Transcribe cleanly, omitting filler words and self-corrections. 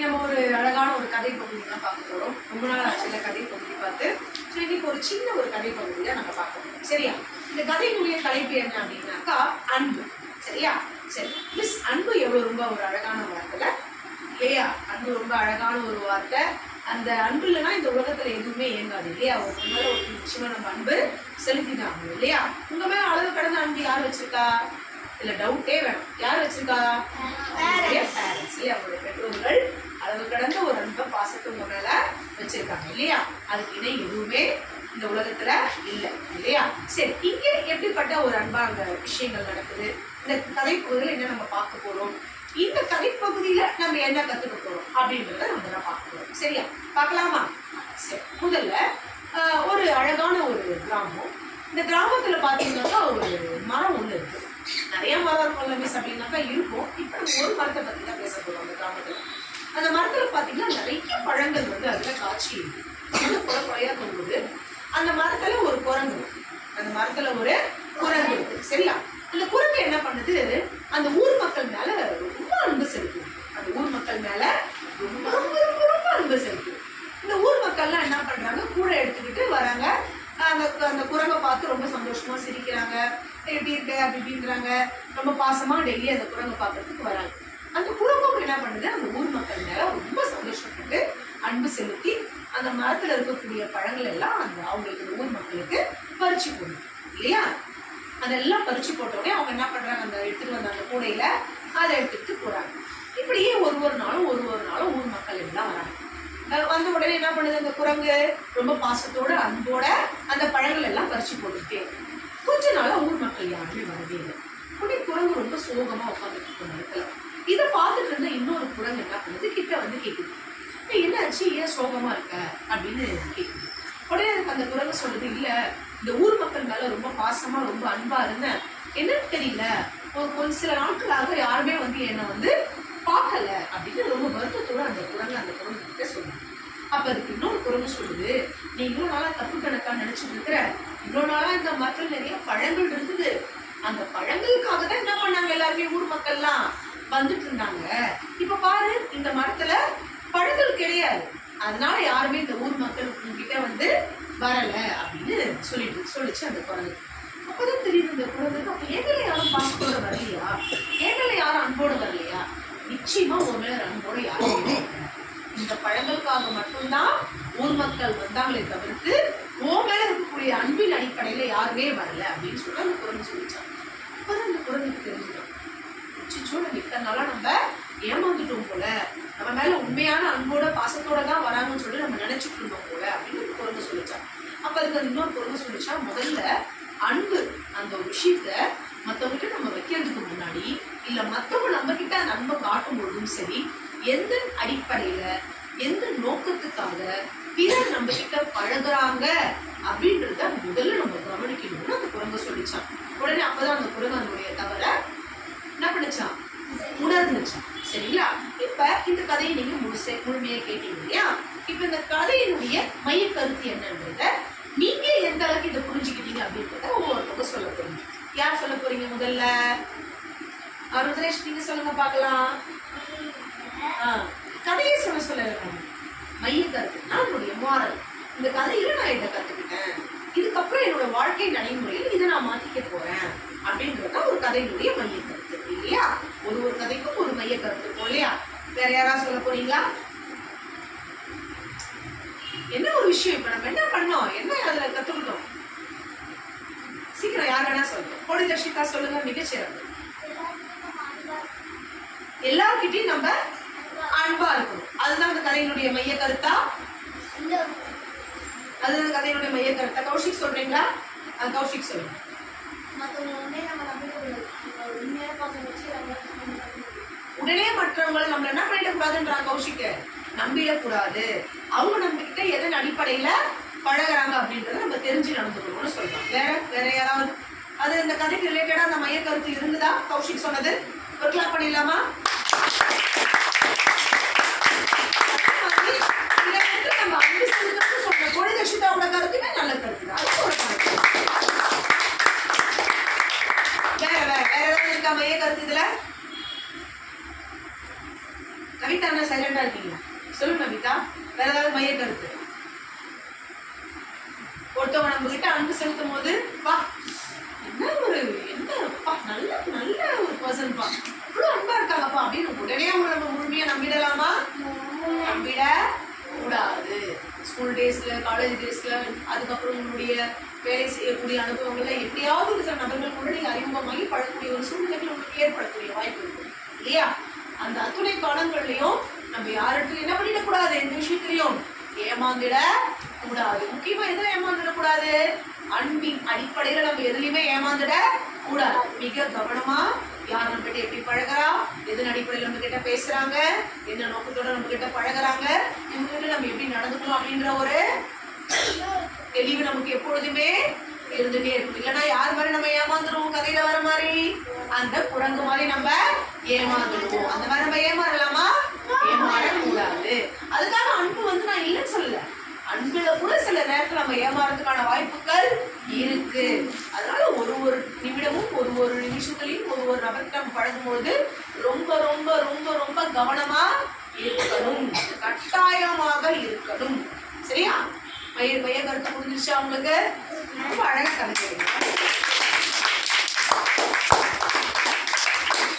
நம்ம ஒரு அழகான ஒரு கதை பகுதி தான் பார்க்க போறோம். ரொம்ப நாள் ஆச்சு கதை பகுதி பார்த்து. ஸோ இன்னைக்கு ஒரு சின்ன ஒரு கதை பகுதி தான் நம்ம பார்க்க போறோம். சரியா? இந்த கதையினுடைய தலைப்பு என்ன அப்படின்னாக்கா அன்பு. சரியா? சரி, மிஸ் அன்பு எவ்வளவு ரொம்ப ஒரு அழகான வார்த்தை இல்லையா? அன்பு ரொம்ப அழகான ஒரு வார்த்தை. அந்த அன்பு இல்லைன்னா இந்த உலகத்துல எதுவுமே இயங்காது இல்லையா? ஒரு மேல ஒரு நிச்சயமா நம்ம அன்பு செலுத்தினாங்க இல்லையா? உங்க மேல அளவு கடந்த அன்பு யார் வச்சிருக்கா? இதுல டவுட்டே வேணும். யார் வச்சிருக்கா? பேரண்ட்ஸ் இல்லையா? அவங்களுடைய பெற்றோர்கள் அளவு கடந்த ஒரு அன்பை பாசத்தை உங்க மேல வச்சிருக்காங்க இல்லையா? அதுக்கு இணை எதுவுமே இந்த உலகத்துல இல்லை இல்லையா? சரி, இங்க எப்படிப்பட்ட ஒரு அன்பா அங்க விஷயங்கள் நடக்குது? இந்த கதைப்பகுதியில என்ன நம்ம பார்க்க போறோம்? இந்த கதைப்பகுதியில நம்ம என்ன கத்துக்க போறோம் அப்படின்றத நம்ம தான் பார்க்க போறோம். சரியா? பார்க்கலாமா? சரி, முதல்ல ஒரு அழகான ஒரு கிராமம். இந்த கிராமத்துல பாத்தீங்கன்னாக்கா ஒரு மரம் ஒண்ணு இருக்கு. நிறைய மரம் இருக்கும்ல மிஸ் அப்படின்னாக்கா இருக்கும். இப்ப நம்ம ஒரு மரத்தை பத்தி தான் பேச போறோம். அந்த கிராமத்துல அந்த மரத்துல பாத்தீங்கன்னா நிறைய பழங்கள் அதுல காய்ச்சி குறையா தோணுது. அந்த மரத்துல ஒரு குரங்கு இருக்கு. அந்த மரத்துல ஒரு குரங்கு இருக்கு. சரியா? அந்த குரங்கு என்ன பண்ணுது? அந்த ஊர் மக்கள் மேல ரொம்ப அன்பு செலுத்துது. அந்த ஊர் மக்கள் மேல ரொம்ப ரொம்ப ரொம்ப ரொம்ப அன்பு செலுத்துது. இந்த ஊர் மக்கள்லாம் என்ன பண்றாங்க? கூடை எடுத்துக்கிட்டு வராங்க. அந்த குரங்கை பார்த்து ரொம்ப சந்தோஷமா சிரிக்கிறாங்க. எப்படி இருக்கு அப்படி இப்படின்றாங்க. ரொம்ப பாசமா டெய்லி அந்த குரங்கை பார்க்கறதுக்கு வராங்க. அந்த குரங்கும் என்ன பண்ணுது? அந்த ஊர் மக்கள் மேல ரொம்ப சந்தோஷப்பட்டு அன்பு செலுத்தி அந்த மரத்துல இருக்கக்கூடிய பழங்கள் எல்லாம் அவங்களுக்கு ஊர் மக்களுக்கு பறிச்சு போடுது இல்லையா? அதெல்லாம் பறிச்சு போட்டோடனே அவங்க என்ன பண்றாங்க? அந்த எடுத்துட்டு வந்த அந்த கூடையில அதை எடுத்துட்டு போறாங்க. இப்படியே ஒரு நாளும் ஊர் மக்கள் எல்லாம் வராங்க. வந்த உடனே என்ன பண்ணுது? அந்த குரங்கு ரொம்ப பாசத்தோட அன்போட அந்த பழங்கள் எல்லாம் பறிச்சு போட்டுட்டே கொஞ்ச நாளா ஊர் மக்கள் யாருமே வரவே இல்லை. உடனே குரங்கு ரொம்ப சோகமா உட்காந்துட்டு இருக்கும் இடத்துல. இதை பார்த்துட்டு இருந்த இன்னொரு குரங்கு என்ன பண்ணுது? கிட்ட வந்து கேக்குது, என்னாச்சு, ஏன் சோகமா இருக்க அப்படின்னு கேக்குது. உடனே அதுக்கு அந்த குரங்கு சொல்லுது, இல்ல இந்த ஊர் மக்கள் மேல ரொம்ப பாசமா ரொம்ப அன்பா இருந்தேன். என்னன்னு தெரியல, ஒரு சில நாட்களாக யாருமே என்னை பார்க்கல அப்படின்னு ரொம்ப வருத்தத்தோட அந்த குரங்கு கிட்ட சொல்லுது. அப்ப அதுக்கு இன்னொரு குரங்கு சொல்லுது, நீ இவ்வளவு நாளா தப்பு கணக்கா நினைச்சிட்டு இருக்கிற. இவ்வளவு நாளா இந்த மரத்துல நிறைய பழங்கள் இருந்தது. அந்த பழங்களுக்காக தான் என்ன பண்ணாங்க? எல்லாருமே ஊர் மக்கள்லாம் வந்துட்டு இருந்தாங்க. இப்ப பாரு, இந்த மரத்துல பழங்கள் கிடையாது. அதனால யாருமே இந்த ஊர் மக்கள் கிட்ட வரல அப்படின்னு சொல்லிச்சு அந்த குரங்கு. அப்பதான் தெரியுது இந்த குரங்கு, அப்ப எங்களை யாரும் பாசத்தோட வரலையா? எங்களை யாரும் அன்போட வரலையா? நிச்சயமா ஒரு மேல அன்போட யாருமே இந்த பழங்களுக்காக மட்டும்தான் ஊர் மக்கள் வந்தாங்களே தவிர்த்து ஓ மேல இருக்கக்கூடிய அன்பின் அடிப்படையில யாருமே வரல அப்படின்னு சொல்லி அந்த குரங்கு சொல்லிச்சாங்க. அப்பதான் அந்த குரங்குக்கு தெரிஞ்சுதான், நம்ம இத்தனை நாளா நம்ம ஏமாந்துட்டோம் போல, நம்ம மேல உண்மையான அன்போட பாசத்தோட தான் வராங்கன்னு சொல்லி நம்ம நினைச்சிட்டு இருந்தோம் போல அப்படின்னு குரங்கு சொல்லிச்சான். அப்ப அதுக்கு இன்னொரு குரங்கு சொல்லிச்சா, முதல்ல அன்பு அந்த ஒரு விஷயத்த மற்றவங்கிட்ட நம்ம வைக்கிறதுக்கு முன்னாடி இல்ல மற்றவங்க நம்ம கிட்ட அந்த அன்பை காட்டும் பொழுதும் சரி, எந்த அடிப்படையில எந்த நோக்கத்துக்காக பிறர் நம்ம கிட்ட பழகுறாங்க அப்படின்றத முதல்ல நம்ம கவனிக்கணும்னு அந்த குரங்கு சொல்லிச்சான். உடனே அப்பதான் அந்த குரங்கு அதனுடைய தவற என்ன பண்ணிச்சான்? உணர்ந்துச்சான். சரிங்களா? இப்ப இந்த கதையை நீங்க முழுமையா கேட்டீங்க இல்லையா? இப்ப இந்த கதையினுடைய மைய கருத்து என்னன்றத நீங்க எந்த அளவுக்கு இதை புரிஞ்சுக்கிட்டீங்க அப்படின்றத ஒவ்வொருத்தவங்க சொல்ல போறீங்க. யார் சொல்ல போறீங்க? முதல்ல ருத்ரேஷ், நீங்க சொல்லுங்க பார்க்கலாம். கதையை சொல்ல மைய கருத்து, நான் என்னுடைய மாறல், இந்த கதையில நான் இதை கத்துக்கிட்டேன், இதுக்கப்புறம் என்னோட வாழ்க்கை நடைமுறையில் இதை நான் மாத்திக்க போறேன் அப்படின்றத ஒரு கதையினுடைய மைய கருத்து இல்லையா? ஒரு கதைக்கும் ஒரு மைய கருத்து இருக்கும் இல்லையா? வேற யாராவது சொல்ல போறீங்களா? என்ன ஒரு விஷயம் இப்ப நம்ம என்ன பண்ணோம், என்ன அதுல கத்துக்கிட்டோம்? சீக்கிரம் யார் வேணா சொல்லுங்க. கோடி தர்ஷிகா சொல்லுங்க. மிகச்சிறப்பு. எல்லார்கிட்டையும் நம்ம அன்பா இருக்கணும். அதுதான் அந்த கதையினுடைய மைய கருத்தா? அது கதையினுடைய மைய கருத்தா? கௌஷிக் சொல்றீங்களா? கௌஷிக் சொல்லுங்க. உடனே மற்றவங்களை நம்ம என்ன பண்ணிடக்கூடாதுன்றாங்க கௌஷிக்க, நம்பிடக்கூடாது. அவங்க நம்ம கிட்ட எதன் அடிப்படையில பழகுறாங்க அப்படின்றத நம்ம தெரிஞ்சு நடந்துக்கணும்னு சொல்றோம். வேற யாராவது அது இந்த கதைக்கு ரிலேட்டடா அந்த மைய கருத்து இருந்ததா? கௌஷிக் சொன்னது ஒரு கிளாப் பண்ணிடலாமா? நம்ம அன்பு செலுத்தணும்னு சொல்ற கோடி தர்ஷிதாவோட கருத்துமே நல்ல கருத்து தான். வேற ஏதாவது இருக்கா மைய கருத்து இதுல? கவிதா சைலண்டா நீங்க சொல்லுங்க நமிதா. வேற ஏதாவது மைய கருத்து? ஒருத்தவங்க நம்ம கிட்ட அன்பு செலுத்தும் போது பா என்னப்பா நல்ல நல்ல ஒரு பர்சன் பா, அவ்வளவு அன்பா இருக்காங்கப்பா அப்படின்னு உடனே அவங்க நம்ம முழுமையா நம்பிடலாமா? நம்பிட கூடாது. ஸ்கூல் டேஸ்ல, காலேஜ் டேஸ்ல, அதுக்கப்புறம் உங்களுடைய வேலை செய்யக்கூடிய அனுபவங்கள்ல எப்படியாவது ஒரு சில நபர்கள் கூட நீங்க அறிமுகமாகி பழக்கூடிய ஒரு சூழ்நிலைகள் உங்களுக்கு ஏற்படக்கூடிய வாய்ப்பு இருக்கு இல்லையா? அந்த அத்துணை காலங்கள்லயும் நம்ம யார்கிட்டையும் என்ன பண்ணிடக்கூடாது, எந்த விஷயத்திலையும் ஏமாந்துட கூடாது. முக்கியமா எதுல ஏமாந்துட கூடாது? அன்பின் அடிப்படையில நம்ம எதுலையுமே ஏமாந்துட கூடாது. மிக கவனமா யார் நம்ம கிட்ட எப்படி பழகிறா, எதன் அடிப்படையில் நம்ம கிட்ட பேசுறாங்க, என்ன நோக்கத்தோட நம்ம கிட்ட பழகிறாங்க, இவங்க கிட்ட நம்ம எப்படி நடந்துக்கணும் அப்படின்ற ஒரு தெளிவு நமக்கு எப்பொழுதுமே இருந்துட்டே இருக்கும். இல்லைன்னா யார் மாதிரி நம்ம ஏமாந்துருவோம், கதையில வர மாதிரி அந்த குரங்கு மாதிரி நம்ம ஏமாந்துடுவோம். அந்த மாதிரி நம்ம ஏமாறலாமா? ஏமாற கூடாது. அதுக்காக அன்பு நான் இல்லைன்னு சொல்லல, அன்புல கூட சில நேரத்துல நம்ம ஏமாறதுக்கான வாய்ப்புகள் இருக்கு. அதனால ஒரு ஒரு நிமிடமும் ஒரு ஒரு நிமிஷத்துலையும் ஒரு ஒரு நபருக்கு நம்ம பழகும்போது ரொம்ப ரொம்ப ரொம்ப ரொம்ப கவனமா இருக்கணும், கட்டாயமாக இருக்கணும். சரியா? மைய கருத்து புரிஞ்சிருச்சா உங்களுக்கு? ரொம்ப அழகா கதை.